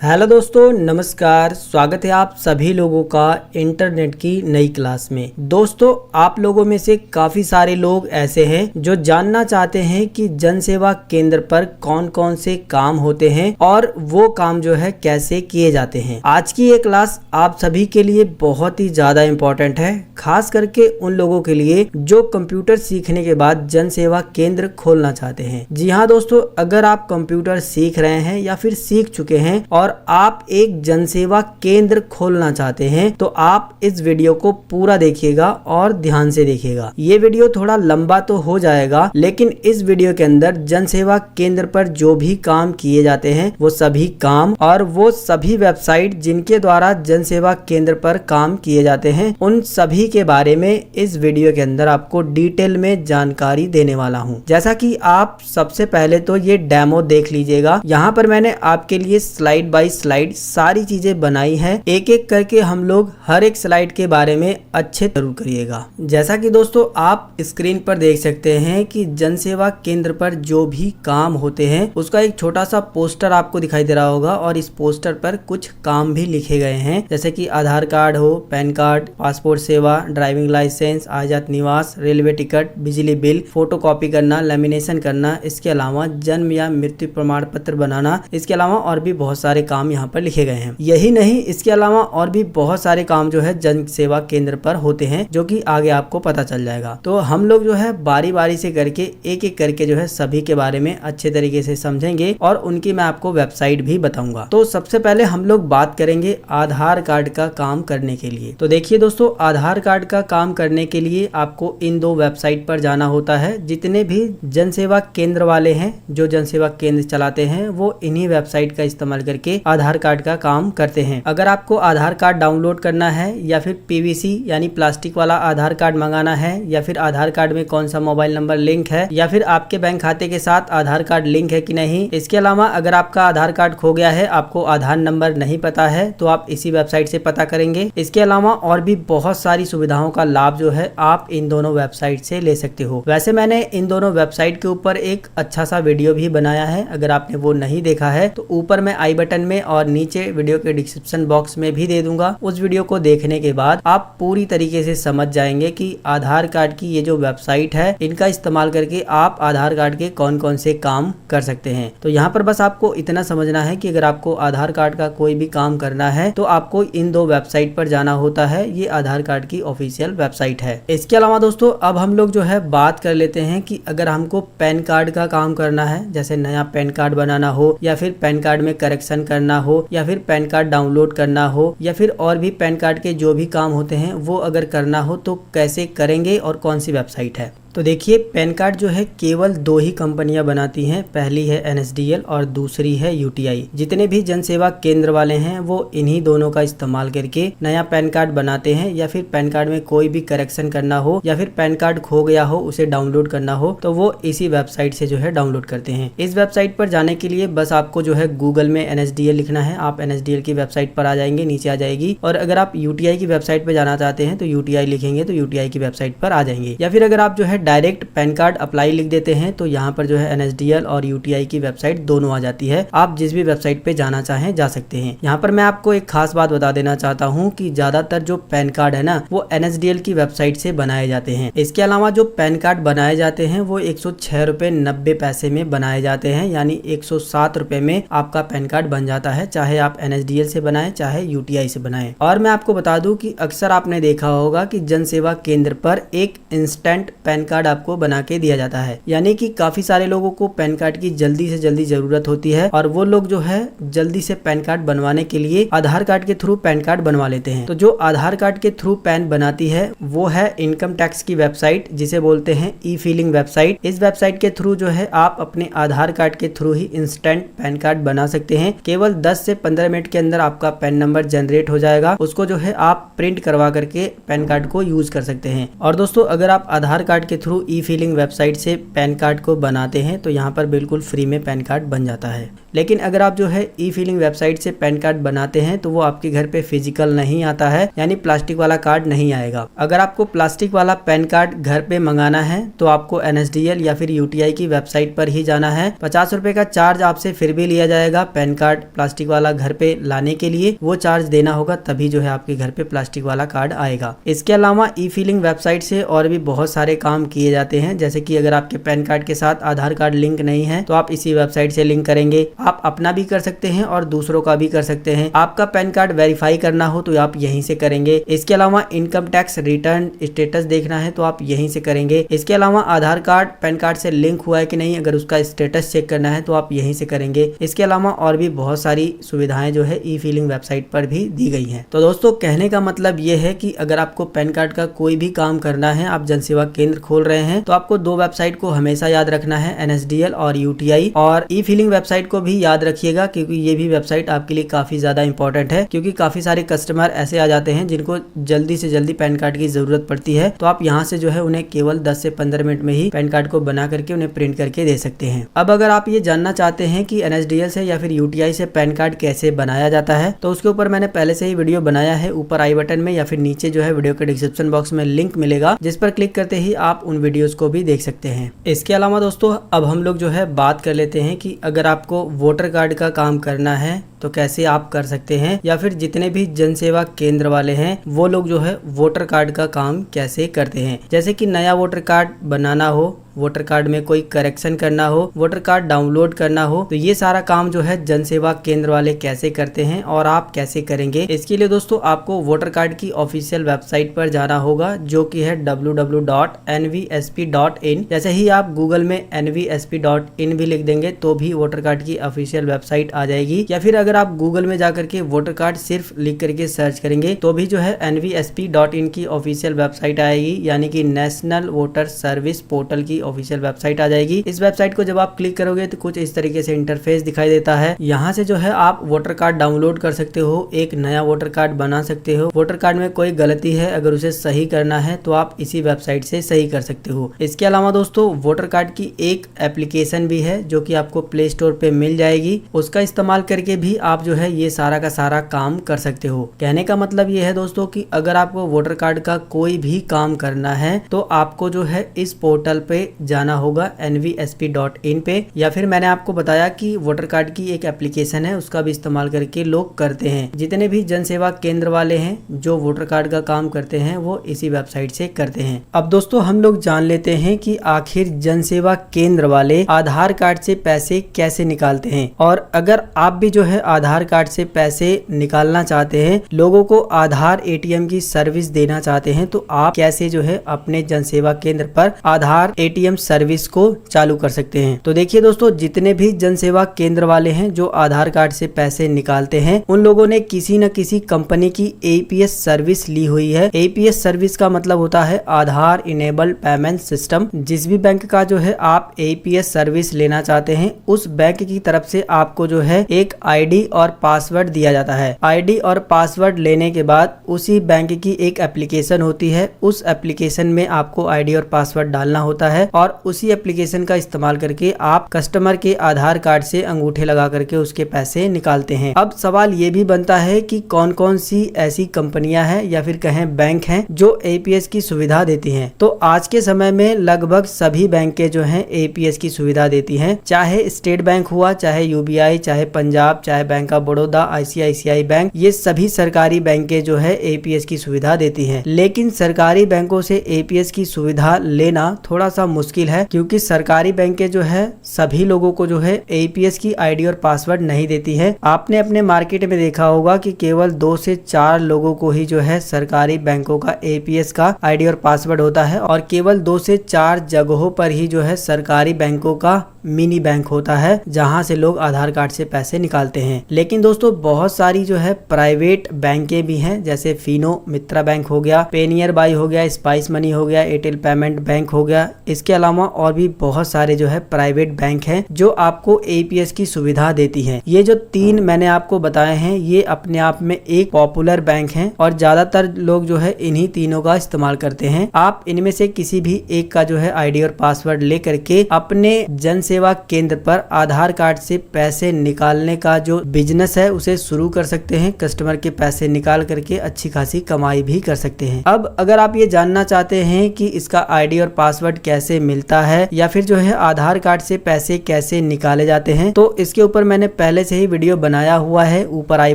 Hello दोस्तों, नमस्कार। स्वागत है आप सभी लोगों का इंटरनेट की नई क्लास में। दोस्तों, आप लोगों में से काफ़ी सारे लोग ऐसे हैं जो जानना चाहते हैं कि जन सेवा केंद्र पर कौन कौन से काम होते हैं और वो काम जो है कैसे किए जाते हैं। आज की ये क्लास आप सभी के लिए बहुत ही ज़्यादा इम्पोर्टेंट है, खास करके उन लोगों के लिए जो कंप्यूटर सीखने के बाद जन सेवा केंद्र खोलना चाहते हैं। जी हाँ दोस्तों, अगर आप कंप्यूटर सीख रहे हैं या फिर सीख चुके हैं और आप एक जनसेवा केंद्र खोलना चाहते हैं तो आप इस वीडियो को पूरा देखिएगा और ध्यान से देखिएगा। ये वीडियो थोड़ा लंबा तो हो जाएगा, लेकिन इस वीडियो के अंदर जनसेवा केंद्र पर जो भी काम किए जाते हैं वो सभी काम और वो सभी वेबसाइट जिनके द्वारा जनसेवा केंद्र पर काम किए जाते हैं उन सभी के बारे में इस वीडियो के अंदर आपको डिटेल में जानकारी देने वाला हूँ। जैसा कि आप सबसे पहले तो ये डेमो देख लीजिएगा। यहाँ पर मैंने आपके लिए स्लाइड बाय स्लाइड सारी चीजें बनाई है। एक एक करके हम लोग हर एक स्लाइड के बारे में अच्छे जरूर करिएगा। जैसा कि दोस्तों आप स्क्रीन पर देख सकते हैं कि जनसेवा केंद्र पर जो भी काम होते हैं उसका एक छोटा सा पोस्टर आपको दिखाई दे रहा होगा और इस पोस्टर पर कुछ काम भी लिखे गए हैं, जैसे कि आधार कार्ड हो, पैन कार्ड, पासपोर्ट सेवा, ड्राइविंग लाइसेंस, आजाद निवास, रेलवे टिकट, बिजली बिल, फोटो कॉपी करना, लेमिनेशन करना, इसके अलावा जन्म या मृत्यु प्रमाण पत्र बनाना, इसके अलावा और भी बहुत सारे काम यहाँ पर लिखे गए हैं। यही नहीं, इसके अलावा और भी बहुत सारे काम जो है जन सेवा केंद्र पर होते हैं जो कि आगे आपको पता चल जाएगा। तो हम लोग जो है बारी बारी से करके एक एक करके जो है सभी के बारे में अच्छे तरीके से समझेंगे और उनकी मैं आपको वेबसाइट भी बताऊंगा। तो सबसे पहले हम लोग बात करेंगे आधार कार्ड का काम करने के लिए। तो देखिए दोस्तों, आधार कार्ड का काम करने के लिए आपको इन दो वेबसाइट पर जाना होता है। जितने भी जन सेवा केंद्र वाले हैं जो जन सेवा केंद्र चलाते हैं वो इन्हीं वेबसाइट का इस्तेमाल करके आधार कार्ड का काम करते हैं। अगर आपको आधार कार्ड डाउनलोड करना है या फिर पीवीसी यानी प्लास्टिक वाला आधार कार्ड मंगाना है या फिर आधार कार्ड में कौन सा मोबाइल नंबर लिंक है या फिर आपके बैंक खाते के साथ आधार कार्ड लिंक है कि नहीं, इसके अलावा अगर आपका आधार कार्ड खो गया है, आपको आधार नंबर नहीं पता है, तो आप इसी वेबसाइट से पता करेंगे। इसके अलावा और भी बहुत सारी सुविधाओं का लाभ जो है आप इन दोनों वेबसाइट से ले सकते हो। वैसे मैंने इन दोनों वेबसाइट के ऊपर एक अच्छा सा वीडियो भी बनाया है, अगर आपने वो नहीं देखा है तो ऊपर मैं आई बटन में और नीचे वीडियो के डिस्क्रिप्शन बॉक्स में भी दे दूंगा। उस वीडियो को देखने के बाद आप पूरी तरीके से समझ जाएंगे कि आधार कार्ड की ये जो वेबसाइट है इनका इस्तेमाल करके आप आधार कार्ड के कौन कौन से काम कर सकते हैं। तो यहाँ पर बस आपको इतना समझना है कि अगर आपको आधार कार्ड का कोई भी काम करना है तो आपको इन दो वेबसाइट पर जाना होता है। ये आधार कार्ड की ऑफिशियल वेबसाइट है। इसके अलावा दोस्तों अब हम लोग जो है बात कर लेते हैं कि अगर हमको पैन कार्ड का काम करना है, जैसे नया पैन कार्ड बनाना हो या फिर पैन कार्ड में करेक्शन करना हो या फिर पैन कार्ड डाउनलोड करना हो या फिर और भी पैन कार्ड के जो भी काम होते हैं वो अगर करना हो तो कैसे करेंगे और कौन सी वेबसाइट है। तो देखिए, पैन कार्ड जो है केवल दो ही कंपनियां बनाती हैं, पहली है एनएसडीएल और दूसरी है यूटीआई। जितने भी जन सेवा केंद्र वाले हैं वो इन्हीं दोनों का इस्तेमाल करके नया पैन कार्ड बनाते हैं या फिर पैन कार्ड में कोई भी करेक्शन करना हो या फिर पैन कार्ड खो गया हो उसे डाउनलोड करना हो तो वो इसी वेबसाइट से जो है डाउनलोड करते हैं। इस वेबसाइट पर जाने के लिए बस आपको जो है गूगल में एनएसडीएल लिखना है, आप एनएसडीएल की वेबसाइट पर आ जाएंगे, नीचे आ जाएगी। और अगर आप यूटीआई की वेबसाइट पर जाना चाहते हैं तो यूटीआई लिखेंगे तो यूटीआई की वेबसाइट पर आ जाएंगे। या फिर अगर आप जो है डायरेक्ट पैन कार्ड अप्लाई लिख देते हैं तो यहाँ पर जो है एनएसडीएल और यूटीआई की वेबसाइट दोनों आ जाती है। आप जिस भी वेबसाइट पे जाना चाहें जा सकते हैं। यहाँ पर मैं आपको एक खास बात बता देना चाहता हूँ कि ज्यादातर जो पैन कार्ड है ना वो एनएसडीएल की वेबसाइट से बनाए जाते हैं। इसके अलावा जो पैन कार्ड बनाए जाते हैं वो 106 रुपए 90 पैसे में बनाए जाते हैं, यानी 107 रुपए में आपका पैन कार्ड बन जाता है, चाहे आप एनएसडीएल से बनाए चाहे यूटीआई से बनाए। और मैं आपको बता दूं कि अक्सर आपने देखा होगा कि जन सेवा केंद्र पर एक इंस्टेंट पैन कार्ड आपको बना के दिया जाता है, यानी कि काफी सारे लोगों को पैन कार्ड की जल्दी से जल्दी जरूरत होती है और वो लोग जो है जल्दी से पैन कार्ड बनवाने के लिए आधार कार्ड के थ्रू पैन कार्ड बनवा लेते हैं। तो जो आधार कार्ड के थ्रू पैन बनाती है वो है इनकम टैक्स की वेबसाइट, जिसे बोलते हैं ई फिलिंग वेबसाइट। इस वेबसाइट के थ्रू जो है आप अपने आधार कार्ड के थ्रू ही इंस्टेंट पैन कार्ड बना सकते हैं। केवल 10 से 15 मिनट के अंदर आपका पैन नंबर जनरेट हो जाएगा, उसको जो है आप प्रिंट करवा करके पैन कार्ड को यूज कर सकते हैं। और दोस्तों अगर आप आधार कार्ड के थ्रू ई फिलिंग वेबसाइट से पैन कार्ड को बनाते हैं तो यहाँ पर बिल्कुल फ्री में पैन कार्ड बन जाता है। लेकिन अगर आप जो है ई फिलिंग वेबसाइट से पैन कार्ड बनाते हैं तो वो आपके घर पे फिजिकल नहीं आता है, यानी प्लास्टिक वाला कार्ड नहीं आएगा। अगर आपको प्लास्टिक वाला पैन कार्ड घर पे मंगाना है तो आपको NSDL या फिर UTI की वेबसाइट पर ही जाना है। 50 रुपए का चार्ज आपसे फिर भी लिया जाएगा पैन कार्ड प्लास्टिक वाला घर पे लाने के लिए, वो चार्ज देना होगा, तभी जो है आपके घर पे प्लास्टिक वाला कार्ड आएगा। इसके अलावा ई फिलिंग वेबसाइट से और भी बहुत सारे काम किए जाते हैं, जैसे कि अगर आपके पैन कार्ड के साथ आधार कार्ड लिंक नहीं है तो आप इसी वेबसाइट से लिंक करेंगे। आप अपना भी कर सकते हैं और दूसरों का भी कर सकते हैं। आपका पैन कार्ड वेरीफाई करना हो तो आप यहीं से करेंगे। इसके अलावा इनकम टैक्स रिटर्न स्टेटस देखना है तो आप यहीं से करेंगे। इसके अलावा आधार कार्ड पैन कार्ड से लिंक हुआ है कि नहीं, अगर उसका स्टेटस चेक करना है तो आप यहीं से करेंगे। इसके अलावा और भी बहुत सारी सुविधाएं जो है ई फिलिंग वेबसाइट पर भी दी गई हैं। तो दोस्तों कहने का मतलब ये है कि अगर आपको पैन कार्ड का कोई भी काम करना है, आप जनसेवा केंद्र खोल रहे हैं, तो आपको दो वेबसाइट को हमेशा याद रखना है, NSDL और UTI। और ई फिलिंग वेबसाइट को भी याद रखिएगा क्योंकि ये भी वेबसाइट आपके लिए काफी ज्यादा इंपॉर्टेंट है, क्योंकि काफी सारे कस्टमर ऐसे आ जाते हैं जिनको जल्दी से जल्दी पैन कार्ड की जरूरत पड़ती है। तो आप यहाँ से जो है उन्हें केवल 10 से 15 मिनट में ही पैन कार्ड को बना करके उन्हें प्रिंट करके दे सकते हैं। अब अगर आप ये जानना चाहते हैं कि NSDL से या फिर UTI से पैन कार्ड कैसे बनाया जाता है, तो उसके ऊपर मैंने पहले से ही वीडियो बनाया है। ऊपर आई बटन में या फिर नीचे जो है वीडियो के डिस्क्रिप्शन बॉक्स में लिंक मिलेगा, जिस पर क्लिक करते ही आप उन वीडियोस को भी देख सकते हैं। इसके अलावा दोस्तों अब हम लोग जो है बात कर लेते हैं कि अगर आपको वोटर कार्ड का काम करना है तो कैसे आप कर सकते हैं, या फिर जितने भी जनसेवा केंद्र वाले हैं वो लोग जो है वोटर कार्ड का काम कैसे करते हैं। जैसे कि नया वोटर कार्ड बनाना हो, वोटर कार्ड में कोई करेक्शन करना हो, वोटर कार्ड डाउनलोड करना हो, तो ये सारा काम जो है जनसेवा केंद्र वाले कैसे करते हैं और आप कैसे करेंगे। इसके लिए दोस्तों आपको वोटर कार्ड की ऑफिशियल वेबसाइट पर जाना होगा, जो कि है www.nvsp.in। जैसे ही आप गूगल में nvsp.in भी लिख देंगे तो भी वोटर कार्ड की ऑफिशियल वेबसाइट आ जाएगी, या फिर अगर आप गूगल में जाकर के वोटर कार्ड सिर्फ लिख करके सर्च करेंगे तो भी जो है nvsp.in की ऑफिशियल वेबसाइट आएगी, यानी कि नेशनल वोटर सर्विस पोर्टल की ऑफिशियल वेबसाइट आ जाएगी। इस वेबसाइट को जब आप क्लिक करोगे तो कुछ इस तरीके से इंटरफेस दिखाई देता है। यहाँ से जो है आप वोटर कार्ड डाउनलोड कर सकते हो, एक नया वोटर कार्ड बना सकते हो। वोटर कार्ड में कोई गलती है, अगर उसे सही करना है तो आप इसी वेबसाइट से सही कर सकते हो। इसके अलावा दोस्तों वोटर कार्ड की एक एप्लीकेशन भी है जो कि आपको प्ले स्टोर पे मिल जाएगी, उसका इस्तेमाल करके भी आप जो है ये सारा का सारा काम कर सकते हो। कहने का मतलब ये है दोस्तों कि अगर आपको वोटर कार्ड का कोई भी काम करना है तो आपको जो है इस पोर्टल पे जाना होगा nvsp.in पे, या फिर मैंने आपको बताया कि वोटर कार्ड की एक एप्लीकेशन है, उसका भी इस्तेमाल करके लोग करते हैं। जितने भी जनसेवा केंद्र वाले हैं जो वोटर कार्ड का काम करते हैं वो इसी वेबसाइट से करते हैं। अब दोस्तों हम लोग जान लेते हैं कि आखिर जनसेवा केंद्र वाले आधार कार्ड से पैसे कैसे निकालते हैं, और अगर आप भी जो है आधार कार्ड से पैसे निकालना चाहते हैं, लोगों को आधार ATM की सर्विस देना चाहते हैं, तो आप कैसे जो है अपने जनसेवा केंद्र पर आधार ATM सर्विस को चालू कर सकते हैं। तो देखिए दोस्तों जितने भी जनसेवा केंद्र वाले हैं जो आधार कार्ड से पैसे निकालते हैं, उन लोगों ने किसी न किसी कंपनी की APS सर्विस ली हुई है। APS सर्विस का मतलब होता है आधार इनेबल्ड पेमेंट सिस्टम। जिस भी बैंक का जो है आप APS सर्विस लेना चाहते हैं, उस बैंक की तरफ से आपको जो है एक ID और पासवर्ड दिया जाता है। ID और पासवर्ड लेने के बाद उसी बैंक की एक एप्लीकेशन होती है, उस एप्लीकेशन में आपको ID और पासवर्ड डालना होता है और उसी एप्लीकेशन का इस्तेमाल करके आप कस्टमर के आधार कार्ड से अंगूठे लगा करके उसके पैसे निकालते हैं। अब सवाल ये भी बनता है कि कौन कौन सी ऐसी कंपनियां हैं या फिर कहें बैंक हैं जो APS की सुविधा देती हैं। तो आज के समय में लगभग सभी बैंकें जो हैं APS की सुविधा देती हैं, चाहे स्टेट बैंक हुआ, चाहे UBI, चाहे पंजाब, चाहे bank of Baroda, ICICI bank, ये सभी सरकारी बैंकें जो है APS की सुविधा देती हैं। लेकिन सरकारी बैंकों से APS की सुविधा लेना थोड़ा सा मुश्किल है, क्योंकि सरकारी बैंकें जो है सभी लोगों को जो है APS की ID और पासवर्ड नहीं देती है। आपने अपने मार्केट में देखा होगा कि केवल 2 से 4 लोगों को ही जो है सरकारी बैंकों का APS का ID और पासवर्ड होता है, और केवल 2 से 4 जगहों पर ही जो है सरकारी बैंकों का मिनी बैंक होता है जहां से लोग आधार कार्ड से पैसे निकालते हैं। हैं। लेकिन दोस्तों बहुत सारी जो है प्राइवेट बैंकें भी हैं, जैसे फिनो मित्रा बैंक हो गया, पेनियर बाई हो गया, स्पाइस मनी हो गया, एयरटेल पेमेंट बैंक हो गया। इसके अलावा और भी बहुत सारे जो है प्राइवेट बैंक हैं जो आपको एपीएस की सुविधा देती हैं। ये जो 3 मैंने आपको बताए हैं ये अपने आप में एक पॉपुलर बैंक हैं और ज्यादातर लोग जो है इन्हीं तीनों का इस्तेमाल करते हैं। आप इनमें से किसी भी एक का जो है आईडी और पासवर्ड लेकर के अपने जन सेवा केंद्र पर आधार कार्ड से पैसे निकालने का जो बिजनेस है उसे शुरू कर सकते हैं। कस्टमर के पैसे निकाल करके अच्छी खासी कमाई भी कर सकते हैं। अब अगर आप ये जानना चाहते हैं कि इसका आईडी और पासवर्ड कैसे मिलता है या फिर जो है आधार कार्ड से पैसे कैसे निकाले जाते हैं, तो इसके ऊपर मैंने पहले से ही वीडियो बनाया हुआ है। ऊपर आई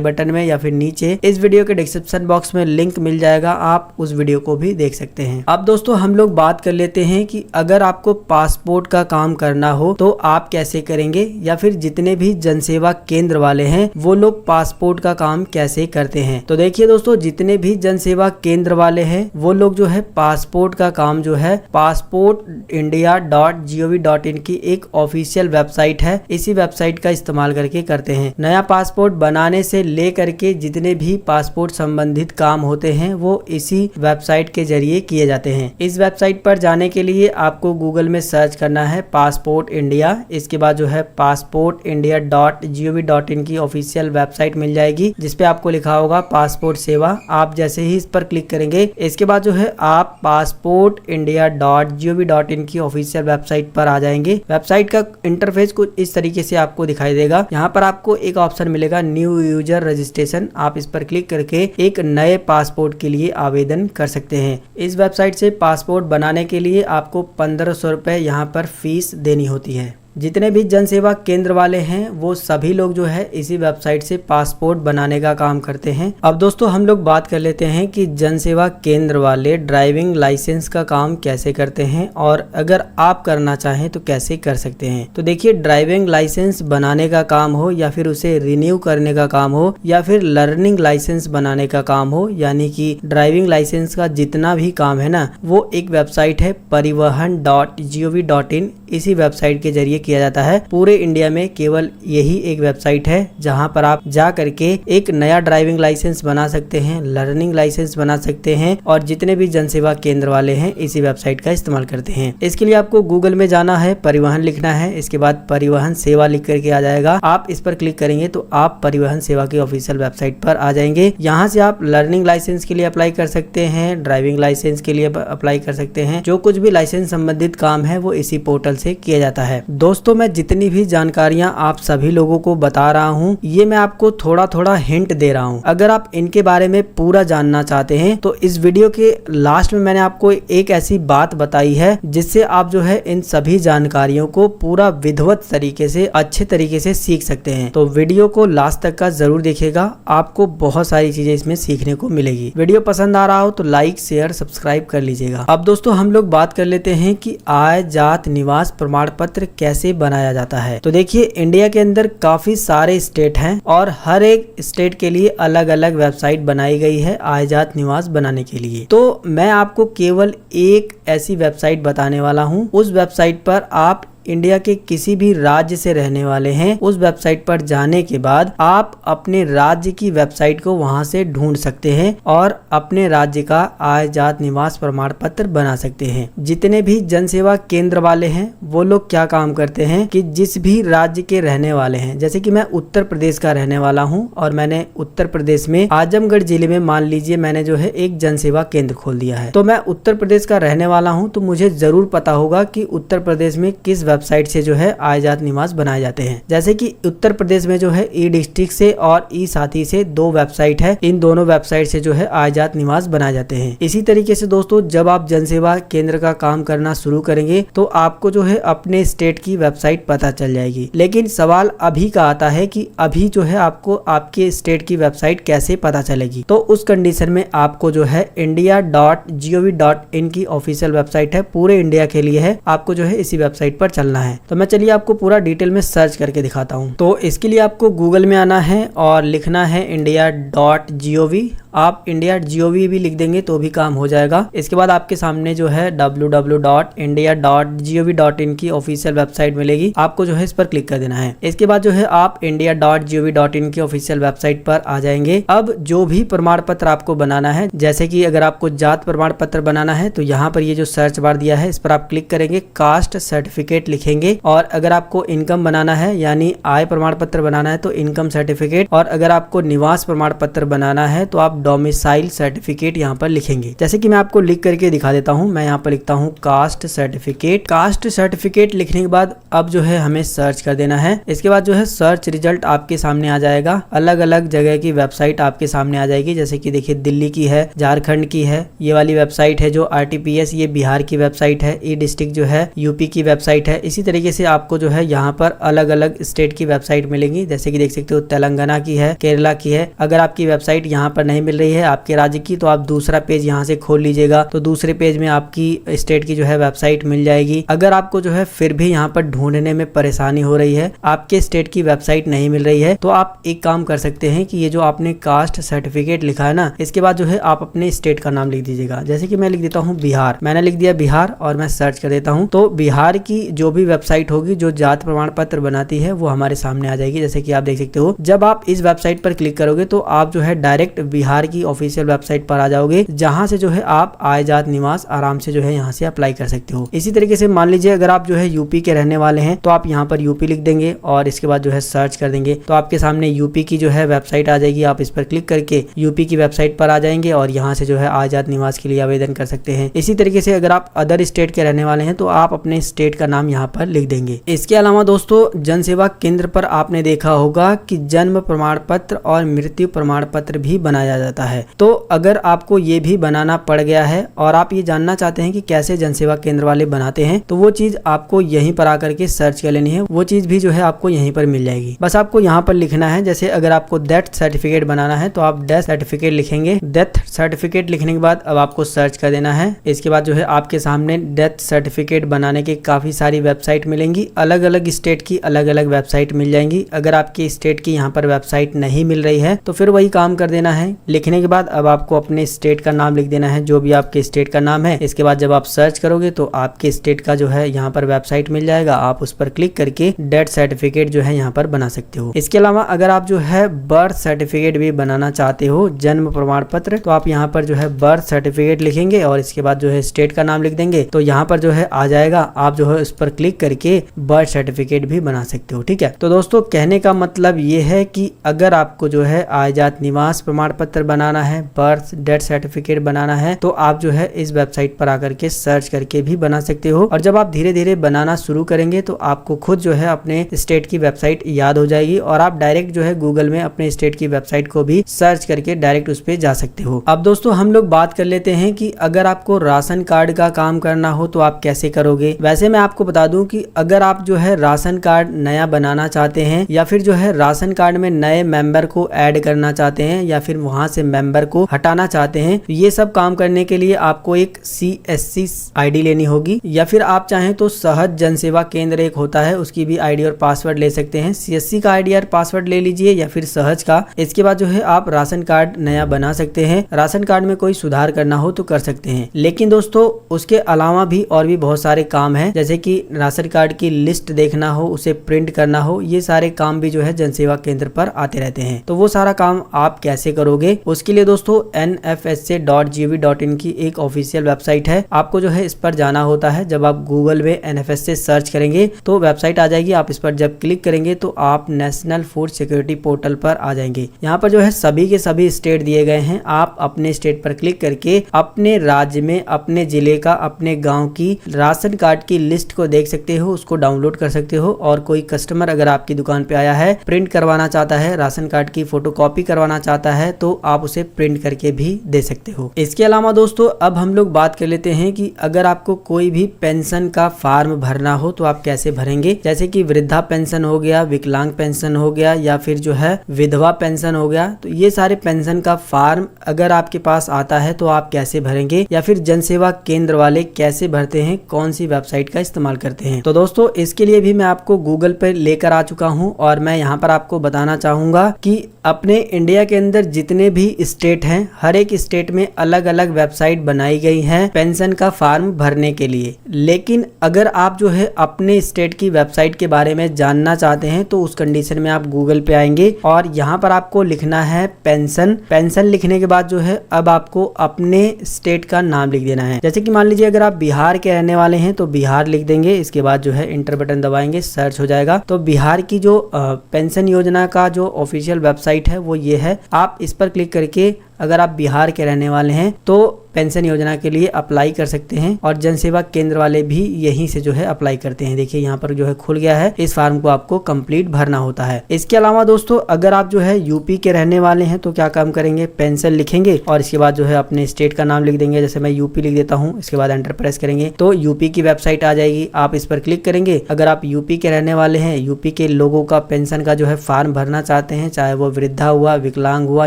बटन में या फिर नीचे इस वीडियो के डिस्क्रिप्शन बॉक्स में लिंक मिल जाएगा, आप उस वीडियो को भी देख सकते हैं। अब दोस्तों हम लोग बात कर लेते हैं कि अगर आपको पासपोर्ट का काम करना हो तो आप कैसे करेंगे, या फिर जितने भी जनसेवा केंद्र वाले हैं वो लोग पासपोर्ट का काम कैसे करते हैं। तो देखिए दोस्तों, जितने भी जनसेवा केंद्र वाले हैं वो लोग जो है पासपोर्ट का काम जो है passportindia.gov.in की एक ऑफिशियल वेबसाइट है, इसी वेबसाइट का इस्तेमाल करके करते हैं। नया पासपोर्ट बनाने से लेकर के जितने भी पासपोर्ट संबंधित काम होते हैं वो इसी वेबसाइट के जरिए किए जाते हैं। इस वेबसाइट पर जाने के लिए आपको गूगल में सर्च करना है पासपोर्ट इंडिया। इसके बाद जो है passportindia.gov.in की ऑफिशियल वेबसाइट मिल जाएगी जिसपे आपको लिखा होगा पासपोर्ट सेवा। आप जैसे ही इस पर क्लिक करेंगे इसके बाद जो है आप passportindia.gov.in की ऑफिशियल वेबसाइट पर आ जाएंगे। वेबसाइट का इंटरफेस कुछ इस तरीके से आपको दिखाई देगा। यहाँ पर आपको एक ऑप्शन मिलेगा न्यू यूजर रजिस्ट्रेशन, आप इस पर क्लिक करके एक नए पासपोर्ट के लिए आवेदन कर सकते हैं। इस वेबसाइट से पासपोर्ट बनाने के लिए आपको 1500 रुपए यहाँ पर फीस देनी होती है। जितने भी जनसेवा केंद्र वाले हैं वो सभी लोग जो है इसी वेबसाइट से पासपोर्ट बनाने का काम करते हैं। अब दोस्तों हम लोग बात कर लेते हैं कि जनसेवा केंद्र वाले ड्राइविंग लाइसेंस का काम कैसे करते हैं और अगर आप करना चाहें तो कैसे कर सकते हैं। तो देखिए, ड्राइविंग लाइसेंस बनाने का काम हो या फिर उसे रिन्यू करने का काम हो या फिर लर्निंग लाइसेंस बनाने का काम हो, यानी कि ड्राइविंग लाइसेंस का जितना भी काम है ना, वो एक वेबसाइट है परिवहन.gov.in, इसी वेबसाइट के जरिए किया जाता है। पूरे इंडिया में केवल यही एक वेबसाइट है जहां पर आप जा करके एक नया ड्राइविंग लाइसेंस बना सकते हैं, लर्निंग लाइसेंस बना सकते हैं और जितने भी जनसेवा केंद्र वाले हैं इसी वेबसाइट का इस्तेमाल करते हैं। इसके लिए आपको गूगल में जाना है, परिवहन लिखना है, इसके बाद परिवहन सेवा लिख करके आ जाएगा। आप इस पर क्लिक करेंगे तो आप परिवहन सेवा की ऑफिशियल वेबसाइट पर आ जाएंगे। यहाँ से आप लर्निंग लाइसेंस के लिए अप्लाई कर सकते हैं, ड्राइविंग लाइसेंस के लिए अप्लाई कर सकते हैं। जो कुछ भी लाइसेंस संबंधित काम है वो इसी पोर्टल से किया जाता है। दोस्तों मैं जितनी भी जानकारियां आप सभी लोगों को बता रहा हूं ये मैं आपको थोड़ा थोड़ा हिंट दे रहा हूं। अगर आप इनके बारे में पूरा जानना चाहते हैं तो इस वीडियो के लास्ट में मैंने आपको एक ऐसी बात बताई है जिससे आप जो है इन सभी जानकारियों को पूरा विधिवत तरीके से अच्छे तरीके से सीख सकते हैं। तो वीडियो को लास्ट तक का जरूर देखिएगा, आपको बहुत सारी चीजें इसमें सीखने को मिलेगी। वीडियो पसंद आ रहा हो तो लाइक शेयर सब्सक्राइब कर लीजिएगा। अब दोस्तों हम लोग बात कर लेते हैं कि आय जात निवास प्रमाण पत्र कैसे बनाया जाता है। तो देखिए, इंडिया के अंदर काफी सारे स्टेट हैं और हर एक स्टेट के लिए अलग अलग वेबसाइट बनाई गई है आय जात निवास बनाने के लिए। तो मैं आपको केवल एक ऐसी वेबसाइट बताने वाला हूँ। उस वेबसाइट पर आप इंडिया के किसी भी राज्य से रहने वाले हैं, उस वेबसाइट पर जाने के बाद आप अपने राज्य की वेबसाइट को वहां से ढूंढ सकते हैं और अपने राज्य का आय जात निवास प्रमाण पत्र बना सकते हैं। जितने भी जनसेवा केंद्र वाले हैं वो लोग क्या काम करते हैं कि जिस भी राज्य के रहने वाले हैं, जैसे कि मैं उत्तर प्रदेश का रहने वाला हूं और मैंने उत्तर प्रदेश में आजमगढ़ जिले में मान लीजिए मैंने जो है एक जनसेवा केंद्र खोल दिया है, तो मैं उत्तर प्रदेश का रहने वाला हूं तो मुझे जरूर पता होगा कि उत्तर प्रदेश में किस वेबसाइट से जो है आय जात निवास बनाए जाते हैं। जैसे कि उत्तर प्रदेश में जो है ई डिस्ट्रिक्ट से और ई साथी से 2 वेबसाइट है, इन दोनों वेबसाइट से जो है आय जात निवास बनाए जाते हैं। इसी तरीके से दोस्तों जब आप जनसेवा केंद्र का काम करना शुरू करेंगे तो आपको जो है अपने स्टेट की वेबसाइट पता चल जाएगी। लेकिन सवाल अभी का आता है कि अभी जो है आपको आपके स्टेट की वेबसाइट कैसे पता चलेगी। तो उस कंडीशन में आपको जो है india.gov.in की ऑफिशियल वेबसाइट है, पूरे इंडिया के लिए है, आपको जो है इसी वेबसाइट पर चलना है। तो मैं चलिए आपको पूरा डिटेल में सर्च करके दिखाता हूँ। तो इसके लिए आपको गूगल में आना है और लिखना है india.gov आप india.gov भी लिख देंगे तो भी काम हो जाएगा। इसके बाद आपके सामने जो है www.india.gov.in की ऑफिशियल वेबसाइट मिलेगी, आपको जो है इस पर क्लिक कर देना है। इसके बाद जो है आप india.gov.in की ऑफिशियल वेबसाइट पर आ जाएंगे। अब जो भी प्रमाण पत्र आपको बनाना है, जैसे कि अगर आपको जात प्रमाण पत्र बनाना है तो यहाँ पर ये जो सर्च बार दिया है इस पर आप क्लिक करेंगे, कास्ट सर्टिफिकेट लिखेंगे। और अगर आपको इनकम बनाना है यानी आय प्रमाण पत्र बनाना है तो इनकम सर्टिफिकेट, और अगर आपको निवास प्रमाण पत्र बनाना है तो आप डोमिसाइल सर्टिफिकेट यहाँ पर लिखेंगे। जैसे कि मैं आपको लिख करके दिखा देता हूँ, मैं यहाँ पर लिखता हूँ कास्ट सर्टिफिकेट। कास्ट सर्टिफिकेट लिखने के बाद अब जो है हमें सर्च कर देना है। इसके बाद जो है सर्च रिजल्ट आपके सामने आ जाएगा, अलग अलग जगह की वेबसाइट आपके सामने आ जाएगी। जैसे कि देखिए दिल्ली की है, झारखंड की है, ये वाली वेबसाइट है जो RTPS, ये बिहार की वेबसाइट है, ई डिस्ट्रिक्ट जो है यूपी की वेबसाइट है। इसी तरीके से आपको जो है यहाँ पर अलग अलग स्टेट की वेबसाइट मिलेंगी। जैसे कि देख सकते हो तेलंगाना की है, केरला की है। अगर आपकी वेबसाइट यहाँ पर नहीं मिल रही है आपके राज्य की तो आप दूसरा पेज यहाँ से खोल लीजिएगा, तो दूसरे पेज में आपकी स्टेट की जो है वेबसाइट मिल जाएगी। अगर आपको जो है फिर भी यहाँ पर ढूंढने में परेशानी हो रही है, आपके स्टेट की वेबसाइट नहीं मिल रही है, तो आप एक काम कर सकते हैं कि ये जो आपने कास्ट सर्टिफिकेट लिखा है ना, इसके बाद जो है आप अपने स्टेट का नाम लिख दीजिएगा। जैसे कि मैं लिख देता हूँ बिहार, मैंने लिख दिया बिहार और मैं सर्च कर देता हूँ, तो बिहार की जो भी वेबसाइट होगी जो जात प्रमाण पत्र बनाती है वो हमारे सामने आ जाएगी। जैसे कि आप देख सकते हो, जब आप इस वेबसाइट पर क्लिक करोगे तो आप जो है डायरेक्ट बिहार की ऑफिशियल वेबसाइट पर आ जाओगे, जहां से जो है आप आय जात निवास आराम से जो है यहाँ से अप्लाई कर सकते हो। इसी तरीके से मान लीजिए अगर आप जो है यूपी के रहने वाले हैं तो आप यहाँ पर यूपी लिख देंगे और इसके बाद जो है सर्च कर देंगे तो आपके सामने यूपी की जो है वेबसाइट आ जाएगी। आप इस पर क्लिक करके यूपी की वेबसाइट पर आ जाएंगे और यहाँ से जो है आय जात निवास के लिए आवेदन कर सकते हैं। इसी तरीके से अगर आप अदर स्टेट के रहने वाले हैं तो आप अपने स्टेट का नाम यहाँ पर लिख देंगे। इसके अलावा दोस्तों जन सेवा केंद्र पर आपने देखा होगा कि जन्म प्रमाण पत्र और मृत्यु प्रमाण पत्र भी बनाया जाता है। तो अगर आपको ये भी बनाना पड़ गया है और आप ये जानना चाहते हैं कि कैसे जन सेवा केंद्र वाले बनाते हैं, तो वो चीज आपको यहीं पर आकर के सर्च कर लेनी है। वो चीज भी जो है आपको यहीं पर मिल जाएगी। बस आपको यहाँ पर लिखना है, जैसे अगर आपको डेथ सर्टिफिकेट बनाना है तो आप डेथ सर्टिफिकेट लिखेंगे। डेथ सर्टिफिकेट लिखने के बाद अब आपको सर्च कर देना है। इसके बाद जो है आपके सामने डेथ सर्टिफिकेट बनाने की काफी सारी वेबसाइट मिलेंगी, अलग अलग स्टेट की अलग अलग वेबसाइट मिल जाएंगी। अगर आपकी स्टेट की यहाँ पर वेबसाइट नहीं मिल रही है तो फिर वही काम कर देना है। लिखने के बाद अब आपको अपने स्टेट का नाम लिख देना है, जो भी आपके स्टेट का नाम है। इसके बाद जब आप सर्च करोगे तो आपके स्टेट का जो है यहाँ पर वेबसाइट मिल जाएगा, आप उस पर क्लिक करके डेथ सर्टिफिकेट जो है यहाँ पर बना सकते हो। इसके अलावा अगर आप जो है बर्थ सर्टिफिकेट भी बनाना चाहते हो, जन्म प्रमाण पत्र, तो आप यहाँ पर जो है बर्थ सर्टिफिकेट लिखेंगे और इसके बाद जो है स्टेट का नाम लिख देंगे तो यहाँ पर जो है आ जाएगा। आप जो है उस पर क्लिक करके बर्थ सर्टिफिकेट भी बना सकते हो। ठीक है, तो दोस्तों कहने का मतलब ये है कि अगर आपको जो है आय जात निवास प्रमाण पत्र बनाना है, बर्थ डेथ सर्टिफिकेट बनाना है, तो आप जो है इस वेबसाइट पर आकर के सर्च करके भी बना सकते हो। और जब आप धीरे धीरे बनाना शुरू करेंगे तो आपको खुद जो है अपने स्टेट की वेबसाइट याद हो जाएगी और आप डायरेक्ट जो है गूगल में अपने स्टेट की वेबसाइट को भी सर्च करके डायरेक्ट उस पे जा सकते हो। अब दोस्तों हम लोग बात कर लेते हैं कि अगर आपको राशन कार्ड का काम करना हो तो आप कैसे करोगे। वैसे मैं आपको बता दूं कि अगर आप जो है राशन कार्ड नया बनाना चाहते हैं या फिर जो है राशन कार्ड में नए मेंबर को ऐड करना चाहते हैं या फिर वहां से मेंबर को हटाना चाहते हैं, ये सब काम करने के लिए आपको एक CSC ID लेनी होगी, या फिर आप चाहें तो सहज जन सेवा केंद्र एक होता है उसकी भी ID और पासवर्ड ले सकते हैं। CSC का ID और पासवर्ड ले लीजिए या फिर सहज का। इसके बाद जो है आप राशन कार्ड नया बना सकते हैं। राशन कार्ड में कोई सुधार करना हो तो कर सकते हैं, लेकिन दोस्तों उसके अलावा भी और भी बहुत सारे काम हैं, जैसे कि राशन कार्ड की लिस्ट देखना हो, उसे प्रिंट करना हो, ये सारे काम भी जो है जन सेवा केंद्र पर आते रहते हैं। तो वो सारा काम आप कैसे करोगे, उसके लिए दोस्तों nfsa.gov.in की एक ऑफिशियल वेबसाइट है। आपको जो है इस पर जाना होता है। जब आप गूगल में NFSA सर्च करेंगे तो वेबसाइट आ जाएगी। आप इस पर जब क्लिक करेंगे तो आप नेशनल फूड सिक्योरिटी पोर्टल पर आ जाएंगे। यहाँ पर जो है सभी के सभी स्टेट दिए गए हैं। आप अपने स्टेट पर क्लिक करके अपने राज्य में, अपने जिले का, अपने गाँव की राशन कार्ड की लिस्ट को देख सकते हो, उसको डाउनलोड कर सकते हो। और कोई कस्टमर अगर आपकी दुकान पे आया है, प्रिंट करवाना चाहता है, राशन कार्ड की फोटोकॉपी करवाना चाहता है, तो आप उसे प्रिंट करके भी दे सकते हो। इसके अलावा दोस्तों अब हम लोग बात कर लेते हैं कि अगर आपको कोई भी पेंशन का फॉर्म भरना हो तो आप कैसे भरेंगे। जैसे कि वृद्धा पेंशन हो गया, विकलांग पेंशन हो गया, या फिर जो है विधवा पेंशन हो गया, तो ये सारे पेंशन का फॉर्म अगर आपके पास आता है तो आप कैसे भरेंगे, या फिर जन सेवा केंद्र वाले कैसे भरते हैं, कौन सी वेबसाइट का इस्तेमाल करते हैं। तो दोस्तों इसके लिए भी मैं आपको गूगल पे लेकर आ चुका हूं और मैं यहाँ पर आपको बताना चाहूंगा कि अपने इंडिया के अंदर जितने भी भी स्टेट हैं, हर एक स्टेट में अलग अलग वेबसाइट बनाई गई है पेंशन का फॉर्म भरने के लिए। लेकिन अगर आप जो है अपने स्टेट की वेबसाइट के बारे में जानना चाहते हैं तो उस कंडीशन में आप गूगल पे आएंगे और यहाँ पर आपको लिखना है पेंशन। पेंशन लिखने के बाद जो है अब आपको अपने स्टेट का नाम लिख देना है। जैसे कि मान लीजिए अगर आप बिहार के रहने वाले हैं तो बिहार लिख देंगे। इसके बाद जो है इंटर बटन दबाएंगे, सर्च हो जाएगा। तो बिहार की जो पेंशन योजना का जो ऑफिशियल वेबसाइट है वो ये है। आप इस पर क्लिक करके अगर आप बिहार के रहने वाले हैं तो पेंशन योजना के लिए अप्लाई कर सकते हैं और जन सेवा केंद्र वाले भी यहीं से जो है अप्लाई करते हैं। देखिए यहाँ पर जो है खुल गया है, इस फॉर्म को आपको कंप्लीट भरना होता है। इसके अलावा दोस्तों अगर आप जो है यूपी के रहने वाले हैं तो क्या काम करेंगे, पेंशन लिखेंगे और इसके बाद जो है अपने स्टेट का नाम लिख देंगे। जैसे मैं यूपी लिख देता हूँ, इसके बाद एंटर प्रेस करेंगे तो यूपी की वेबसाइट आ जाएगी। आप इस पर क्लिक करेंगे। अगर आप यूपी के रहने वाले हैं, यूपी के लोगों का पेंशन का जो है फॉर्म भरना चाहते हैं, चाहे वो वृद्धा हुआ, विकलांग हुआ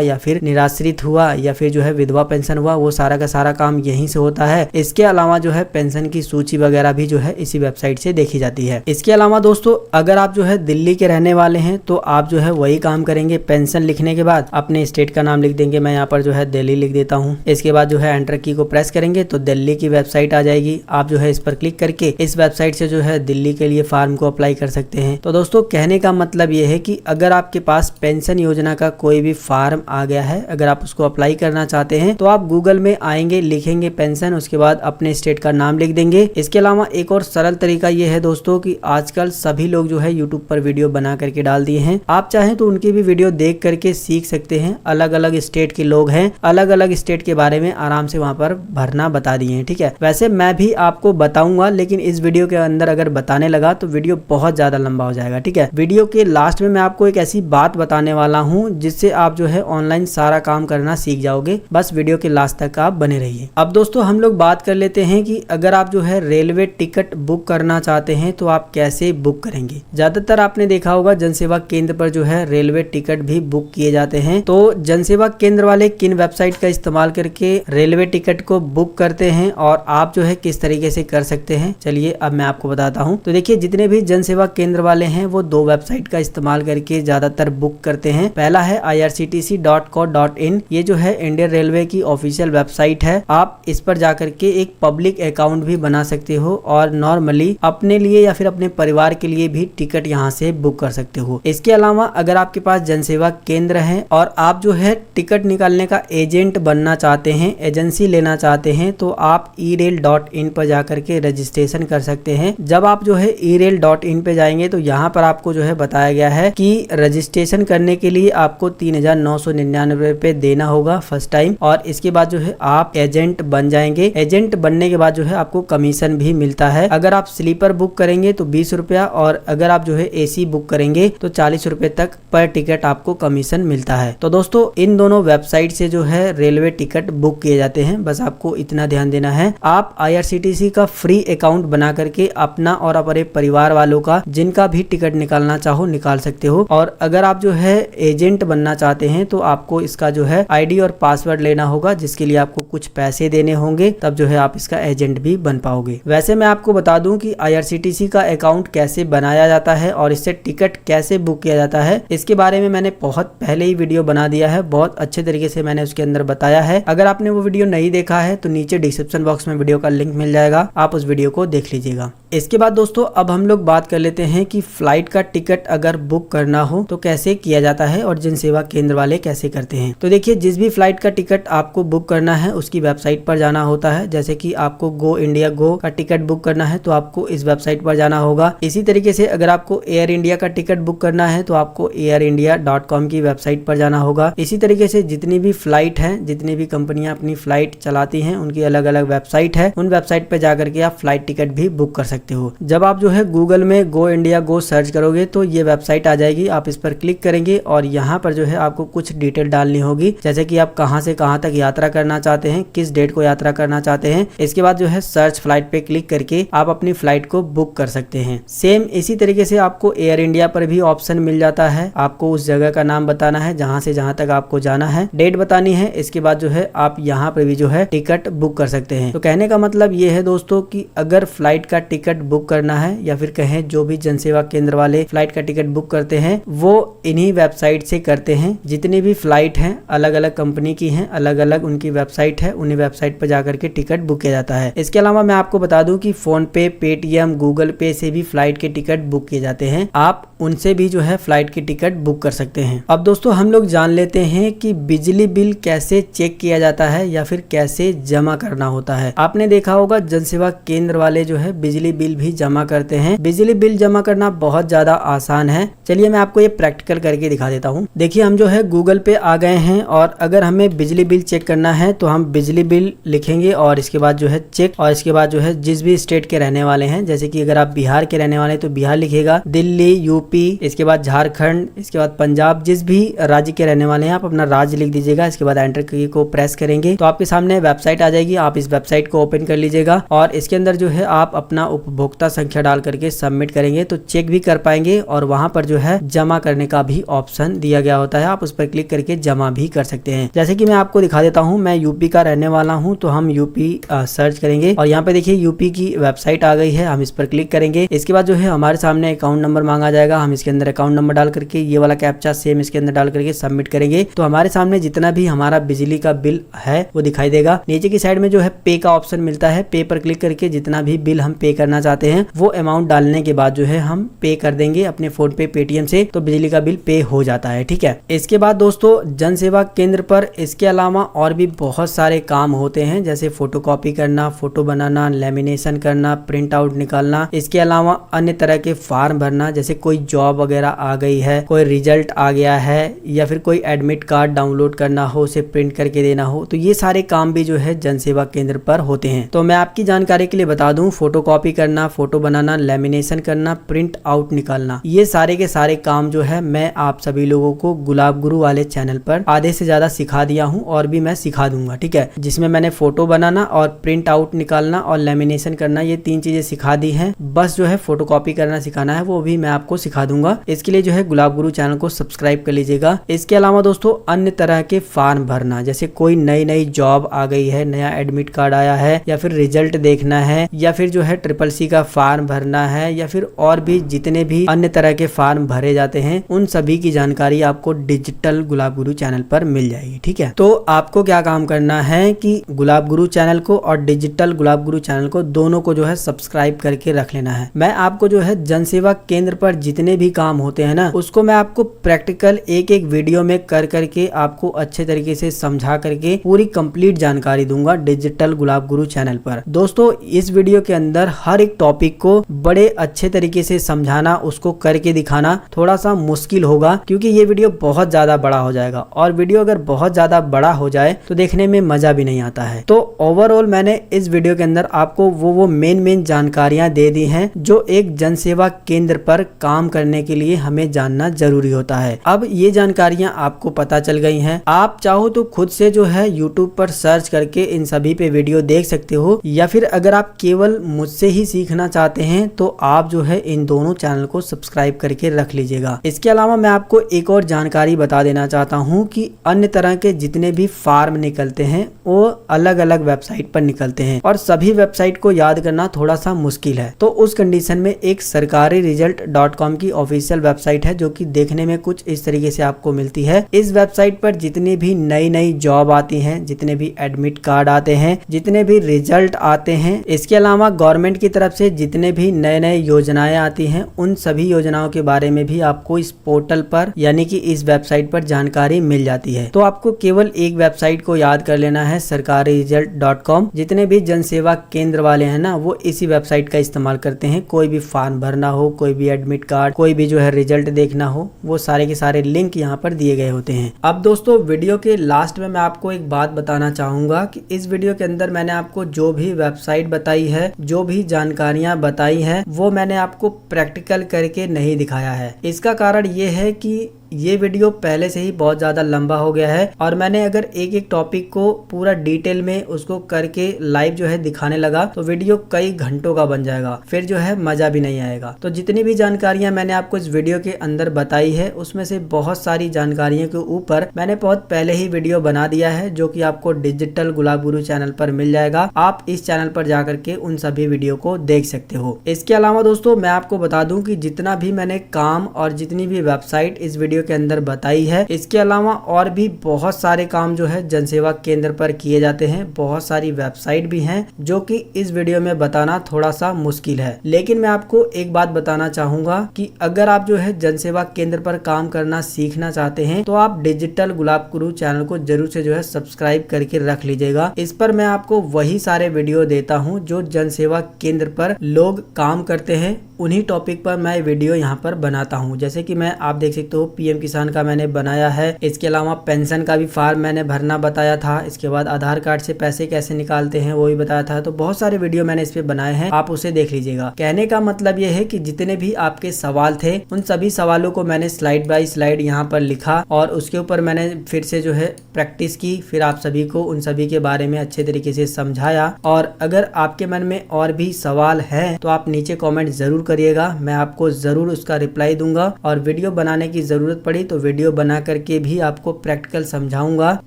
या फिर निराश्रित हुआ या फिर जो है विधवा पेंशन हुआ, वो सारा का सारा काम यहीं से होता है। इसके अलावा जो है पेंशन की सूची वगैरह भी जो है इसी वेबसाइट से देखी जाती है। इसके अलावा दोस्तों अगर आप जो है दिल्ली के रहने वाले हैं तो आप जो है वही काम करेंगे। पेंशन लिखने के बाद अपने स्टेट का नाम लिख देंगे। मैं यहाँ पर जो है दिल्ली लिख देता हूँ। इसके बाद जो है एंटर की को प्रेस करेंगे तो दिल्ली की वेबसाइट आ जाएगी। आप जो है इस पर क्लिक करके इस वेबसाइट से जो है दिल्ली के लिए फॉर्म को अप्लाई कर सकते हैं। तो दोस्तों कहने का मतलब ये है कि अगर आपके पास पेंशन योजना का कोई भी फॉर्म आ गया है, अगर आप उसको अप्लाई करना चाहते हैं तो आप गूगल में आएंगे, लिखेंगे पेंशन, उसके बाद अपने स्टेट का नाम लिख देंगे। इसके अलावा एक और सरल तरीका ये है दोस्तों कि आजकल सभी लोग जो है यूट्यूब पर वीडियो बना करके डाल दिए हैं। आप चाहें तो उनकी भी वीडियो देख करके सीख सकते हैं। अलग अलग स्टेट के लोग हैं, अलग अलग स्टेट के बारे में आराम से वहां पर भरना बता दिए हैं। ठीक है, वैसे मैं भी आपको बताऊंगा लेकिन इस वीडियो के अंदर अगर बताने लगा तो वीडियो बहुत ज्यादा लंबा हो जाएगा। ठीक है, वीडियो के लास्ट में मैं आपको एक ऐसी बात बताने वाला हूँ जिससे आप जो है ऑनलाइन सारा काम करना सीख जाओगे। बस वीडियो के लास्ट तक आप बने रहिए। अब दोस्तों हम लोग बात कर लेते हैं कि अगर आप जो है रेलवे टिकट बुक करना चाहते हैं तो आप कैसे बुक करेंगे। ज्यादातर आपने देखा होगा जनसेवा केंद्र पर जो है रेलवे टिकट भी बुक किए जाते हैं। तो जनसेवा केंद्र वाले किन वेबसाइट का इस्तेमाल करके रेलवे टिकट को बुक करते हैं और आप जो है किस तरीके से कर सकते हैं, चलिए अब मैं आपको बताता हूँ। तो देखिए जितने भी जनसेवा केंद्र वाले हैं वो दो वेबसाइट का इस्तेमाल करके ज्यादातर बुक करते हैं। पहला है irctc.co.in। ये जो है इंडियन रेलवे की ऑफिशियल वेबसाइट है। आप इस पर जाकर के एक पब्लिक अकाउंट भी बना सकते हो और नॉर्मली अपने लिए या फिर अपने परिवार के लिए भी टिकट यहाँ से बुक कर सकते हो। इसके अलावा अगर आपके पास जनसेवा केंद्र है और आप जो है टिकट निकालने का एजेंट बनना चाहते हैं, एजेंसी लेना चाहते हैं, तो आप erail.in पर जाकर के रजिस्ट्रेशन कर सकते हैं। जब आप जो है erail.in पे जाएंगे तो यहाँ पर आपको जो है बताया गया है कि रजिस्ट्रेशन करने के लिए आपको 3,999 रुपए देना होगा फर्स्ट टाइम और इसके बाद जो है आप एजेंट बन जाएंगे। एजेंट बनने के बाद जो है आपको कमीशन भी मिलता है। अगर आप स्लीपर बुक करेंगे तो 20 रुपया और अगर आप जो है एसी बुक करेंगे तो 40 रुपए तक पर टिकट आपको कमीशन मिलता है। तो दोस्तों इन दोनों वेबसाइट से जो है रेलवे टिकट बुक किए जाते हैं। बस आपको इतना ध्यान देना है। आप IRCTC का फ्री अकाउंट बना करके अपना और अपने परिवार वालों का जिनका भी टिकट निकालना चाहो निकाल सकते हो। और अगर आप जो है एजेंट बनना चाहते हैं तो आपको इसका जो है ID और पासवर्ड लेना होगा, जिसके लिए आपको कुछ पैसे देने होंगे, तब जो है आप इसका एजेंट भी बन पाओगे। वैसे मैं आपको बता दूं कि IRCTC का अकाउंट कैसे बनाया जाता है और इससे टिकट कैसे बुक किया जाता है, इसके बारे में मैंने बहुत पहले ही वीडियो बना दिया है। बहुत अच्छे तरीके से मैंने उसके अंदर बताया है। अगर आपने वो वीडियो नहीं देखा है तो नीचे डिस्क्रिप्शन बॉक्स में वीडियो का लिंक मिल जाएगा, आप उस वीडियो को देख लीजिएगा। इसके बाद दोस्तों अब हम लोग बात कर लेते हैं कि फ्लाइट का टिकट अगर बुक करना हो तो कैसे किया जाता है और जनसेवा केंद्र वाले कैसे करते हैं। तो देखिए जिस भी फ्लाइट का टिकट आपको बुक करना है उसकी वेबसाइट पर जाना होता है। जैसे कि आपको गो इंडिया गो का टिकट बुक करना है तो आपको इस वेबसाइट पर जाना होगा। इसी तरीके से अगर आपको एयर इंडिया का टिकट बुक करना है तो आपको airindia.com की वेबसाइट पर जाना होगा। इसी तरीके से जितनी भी फ्लाइट है, जितनी भी कंपनियां अपनी फ्लाइट चलाती हैं, उनकी अलग अलग वेबसाइट है। उन वेबसाइट पर जाकर के आप फ्लाइट टिकट भी बुक कर सकते हो। जब आप जो है गूगल में गो इंडिया गो सर्च करोगे तो ये वेबसाइट आ जाएगी। आप इस पर क्लिक करेंगे और यहाँ पर जो है आपको कुछ डिटेल डालनी होगी, जैसे कि आप कहाँ से कहाँ तक यात्रा करना चाहते हैं, किस डेट को यात्रा करना चाहते हैं। इसके बाद जो है सर्च फ्लाइट पे क्लिक करके आप अपनी फ्लाइट को बुक कर सकते हैं। सेम इसी तरीके से आपको एयर इंडिया पर भी ऑप्शन मिल जाता है। आपको उस जगह का नाम बताना है जहाँ से जहाँ तक आपको जाना है, डेट बतानी है। इसके बाद जो है आप यहाँ पर भी जो है टिकट बुक कर सकते हैं। तो कहने का मतलब ये है दोस्तों कि अगर फ्लाइट का टिकट टिकट बुक करना है या फिर कहें जो भी जन सेवा केंद्र वाले फ्लाइट का टिकट बुक करते हैं वो इन्हीं वेबसाइट से करते हैं। जितनी भी फ्लाइट हैं अलग अलग कंपनी की हैं, अलग अलग उनकी वेबसाइट है, उन्हीं वेबसाइट पर जाकर के टिकट बुक किया जाता है। इसके अलावा मैं आपको बता दूं कि फोन पे, पेटीएम, गूगल पे से भी फ्लाइट के टिकट बुक किए जाते हैं। आप उनसे भी जो है फ्लाइट की टिकट बुक कर सकते हैं। अब दोस्तों हम लोग जान लेते हैं कि बिजली बिल कैसे चेक किया जाता है या फिर कैसे जमा करना होता है। आपने देखा होगा जन सेवा केंद्र वाले जो है बिजली बिल भी जमा करते हैं। बिजली बिल जमा करना बहुत ज्यादा आसान है। चलिए मैं आपको ये प्रैक्टिकल करके दिखा देता हूँ। देखिए हम जो है गूगल पे आ गए हैं और अगर हमें बिजली बिल चेक करना है तो हम बिजली बिल लिखेंगे और इसके बाद जो है चेक, और इसके बाद जो है जिस भी स्टेट के रहने वाले हैं, जैसे कि अगर आप बिहार के रहने वाले हैं तो बिहार लिखेगा, दिल्ली, यूपी, इसके बाद झारखंड, इसके बाद पंजाब, जिस भी राज्य के रहने वाले हैं आप अपना राज्य लिख दीजिएगा। इसके बाद एंटर की को प्रेस करेंगे तो आपके सामने वेबसाइट आ जाएगी। आप इस वेबसाइट को ओपन कर लीजिएगा और इसके अंदर जो है आप अपना उपभोक्ता संख्या डाल करके सबमिट करेंगे तो चेक भी कर पाएंगे और वहां पर जो है जमा करने का भी ऑप्शन दिया गया होता है। आप उस पर क्लिक करके जमा भी कर सकते हैं। जैसे कि मैं आपको दिखा देता हूं, मैं यूपी का रहने वाला हूं तो हम यूपी सर्च करेंगे और यहाँ पे देखिए यूपी की वेबसाइट आ गई है। हम इस पर क्लिक करेंगे। इसके बाद जो है हमारे सामने अकाउंट नंबर मांगा जाएगा। हम इसके अंदर अकाउंट नंबर डाल करके ये वाला कैप्चा सेम इसके अंदर डाल करके सबमिट करेंगे तो हमारे सामने जितना भी हमारा बिजली का बिल है वो दिखाई देगा। नीचे की साइड में जो है पे का ऑप्शन मिलता है। पे पर क्लिक करके जितना भी बिल हम पे करना चाहते हैं वो अमाउंट डालने के बाद जो है हम पे कर देंगे अपने फोन पे, पेटीएम से, तो बिजली का बिल पे हो जाता है। ठीक है। इसके बाद दोस्तों जन सेवा केंद्र पर इसके अलावा और भी बहुत सारे काम होते हैं, जैसे फोटोकॉपी करना, फोटो बनाना, लेमिनेशन करना, प्रिंट आउट निकालना। इसके अलावा अन्य तरह के फॉर्म भरना, जैसे कोई जॉब वगैरह आ गई है, कोई रिजल्ट आ गया है या फिर कोई एडमिट कार्ड डाउनलोड करना हो, उसे प्रिंट करके देना हो, तो ये सारे काम भी जो है जन सेवा केंद्र पर होते हैं। तो मैं आपकी जानकारी के लिए बता दूं, फोटोकॉपी करना, फोटो बनाना, लेमिनेशन करना, प्रिंट आउट निकालना, ये सारे के सारे काम जो है मैं आप सभी लोगों को गुलाब गुरु वाले चैनल पर आधे से ज्यादा सिखा दिया हूं और भी मैं सिखा दूंगा। ठीक है। जिसमें मैंने फोटो बनाना और प्रिंट आउट निकालना और लेमिनेशन करना ये 3 चीजें सिखा दी हैं। बस जो है फोटोकॉपी करना सिखाना है वो भी मैं आपको सिखा दूंगा। इसके लिए जो है गुलाब गुरु चैनल को सब्सक्राइब कर लीजिएगा। इसके अलावा दोस्तों अन्य तरह के फॉर्म भरना, जैसे कोई नई जॉब आ गई है, नया एडमिट कार्ड आया है या फिर रिजल्ट देखना है या फिर जो है CCC का फॉर्म भरना है या फिर और भी जितने भी अन्य तरह के फॉर्म भरे जाते हैं उन सभी की जानकारी आपको डिजिटल गुलाब गुरु चैनल पर मिल जाएगी। ठीक है। तो आपको क्या काम करना है कि गुलाब गुरु चैनल को और डिजिटल गुलाब गुरु चैनल को दोनों को जो है सब्सक्राइब करके रख लेना है। मैं आपको जो है जन सेवा केंद्र पर जितने भी काम होते हैं ना उसको मैं आपको प्रैक्टिकल एक वीडियो में कर करके आपको अच्छे तरीके से समझा करके पूरी कंप्लीट जानकारी दूंगा डिजिटल गुलाब गुरु चैनल पर। दोस्तों इस वीडियो के अंदर हर एक टॉपिक को बड़े अच्छे तरीके से समझाना, उसको करके दिखाना थोड़ा सा मुश्किल होगा क्योंकि ये वीडियो बहुत ज्यादा बड़ा हो जाएगा और वीडियो अगर बहुत ज्यादा बड़ा हो जाए तो देखने में मजा भी नहीं आता है। तो ओवरऑल मैंने इस वीडियो के अंदर आपको वो मेन जानकारियां दे दी हैं जो एक जन सेवा केंद्र पर काम करने के लिए हमें जानना जरूरी होता है। अब ये जानकारियां आपको पता चल गई हैं। आप चाहो तो खुद से जो है YouTube पर सर्च करके इन सभी पे वीडियो देख सकते हो या फिर अगर आप केवल मुझसे ही सीखना चाहते हैं तो आप जो है इन दोनों चैनल को सब्सक्राइब करके रख लीजिएगा। इसके अलावा मैं आपको एक और जानकारी बता देना चाहता हूँ कि अन्य तरह के जितने भी फॉर्म निकलते हैं वो अलग अलग वेबसाइट पर निकलते हैं और सभी वेबसाइट को याद करना थोड़ा सा मुश्किल है। तो उस कंडीशन में एक सरकारी result.com की ऑफिशियल वेबसाइट है जो कि देखने में कुछ इस तरीके से आपको मिलती है। इस वेबसाइट पर जितनी भी नई जॉब आती हैं, जितने भी एडमिट कार्ड आते हैं, जितने भी रिजल्ट आते हैं, इसके अलावा गवर्नमेंट की तरफ से जितने भी नए योजनाएं आती हैं उन सभी योजनाओं के बारे में भी आपको इस पोर्टल पर यानी कि इस वेबसाइट पर जानकारी मिल जाती है। तो आपको केवल एक वेबसाइट को याद कर लेना है, सरकारी result.com। जितने भी जन सेवा केंद्र वाले हैं ना वो इसी वेबसाइट का इस्तेमाल करते हैं। कोई भी फॉर्म भरना हो, कोई भी एडमिट कार्ड, कोई भी जो है रिजल्ट देखना हो, वो सारे के सारे लिंक यहाँ पर दिए गए होते हैं। अब दोस्तों वीडियो के लास्ट में मैं आपको एक बात बताना चाहूंगा कि इस वीडियो के अंदर मैंने आपको जो भी वेबसाइट बताई है, जो भी जानकारियां बताई है वो मैंने आपको प्रैक्टिकल करके नहीं दिखाया है। इसका कारण ये है कि ये वीडियो पहले से ही बहुत ज़्यादा लंबा हो गया है और मैंने अगर एक एक टॉपिक को पूरा डिटेल में उसको करके लाइव जो है दिखाने लगा तो वीडियो कई घंटों का बन जाएगा, फिर जो है मजा भी नहीं आएगा। तो जितनी भी जानकारियां मैंने आपको इस वीडियो के अंदर बताई है उसमें से बहुत सारी जानकारियों के ऊपर मैंने बहुत पहले ही वीडियो बना दिया है जो कि आपको डिजिटल गुलाब गुरु चैनल पर मिल जाएगा। आप इस चैनल पर जाकर के उन सभी वीडियो को देख सकते हो। इसके अलावा दोस्तों मैं आपको बता दूं कि जितना भी मैंने काम और जितनी भी वेबसाइट इस वीडियो के अंदर बताई है, इसके अलावा और भी बहुत सारे काम जो है जनसेवा केंद्र पर किए जाते हैं। बहुत सारी वेबसाइट भी हैं जो कि इस वीडियो में बताना थोड़ा सा मुश्किल है, लेकिन मैं आपको एक बात बताना चाहूंगा कि अगर आप जो है जनसेवा केंद्र पर काम करना सीखना चाहते हैं तो आप डिजिटल गुलाब गुरु चैनल को जरूर से जो है सब्सक्राइब करके रख लीजिएगा। इस पर मैं आपको वही सारे वीडियो देता हूं जो जनसेवा केंद्र पर लोग काम करते हैं, उन्हीं टॉपिक पर मैं वीडियो यहाँ पर बनाता हूँ। जैसे कि मैं आप देख सकते हो पीएम किसान का मैंने बनाया है, इसके अलावा पेंशन का भी फॉर्म मैंने भरना बताया था, इसके बाद आधार कार्ड से पैसे कैसे निकालते हैं वो भी बताया था। तो बहुत सारे वीडियो मैंने इस पे बनाए हैं, आप उसे देख लीजिएगा। कहने का मतलब ये है कि जितने भी आपके सवाल थे उन सभी सवालों को मैंने स्लाइड बाय स्लाइड यहाँ पर लिखा और उसके ऊपर मैंने फिर से जो है प्रैक्टिस की, फिर आप सभी को उन सभी के बारे में अच्छे तरीके से समझाया। और अगर आपके मन में और भी सवाल है तो आप नीचे कॉमेंट जरूर करिएगा, मैं आपको जरूर उसका रिप्लाई दूंगा। और वीडियो बनाने की जरूरत पड़ी तो वीडियो बना करके भी आपको प्रैक्टिकल समझाऊंगा।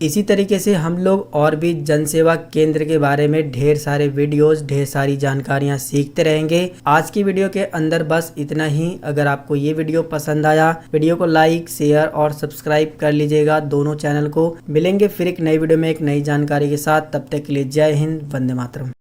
इसी तरीके से हम लोग और भी जनसेवा केंद्र के बारे में ढेर सारे वीडियोस, ढेर सारी जानकारियां सीखते रहेंगे। आज की वीडियो के अंदर बस इतना ही। अगर आपको ये वीडियो पसंद आया, वीडियो को लाइक, शेयर और सब्सक्राइब कर लीजिएगा दोनों चैनल को। मिलेंगे फिर एक नई वीडियो में एक नई जानकारी के साथ, तब तक के लिए जय हिंद, वंदे मातरम।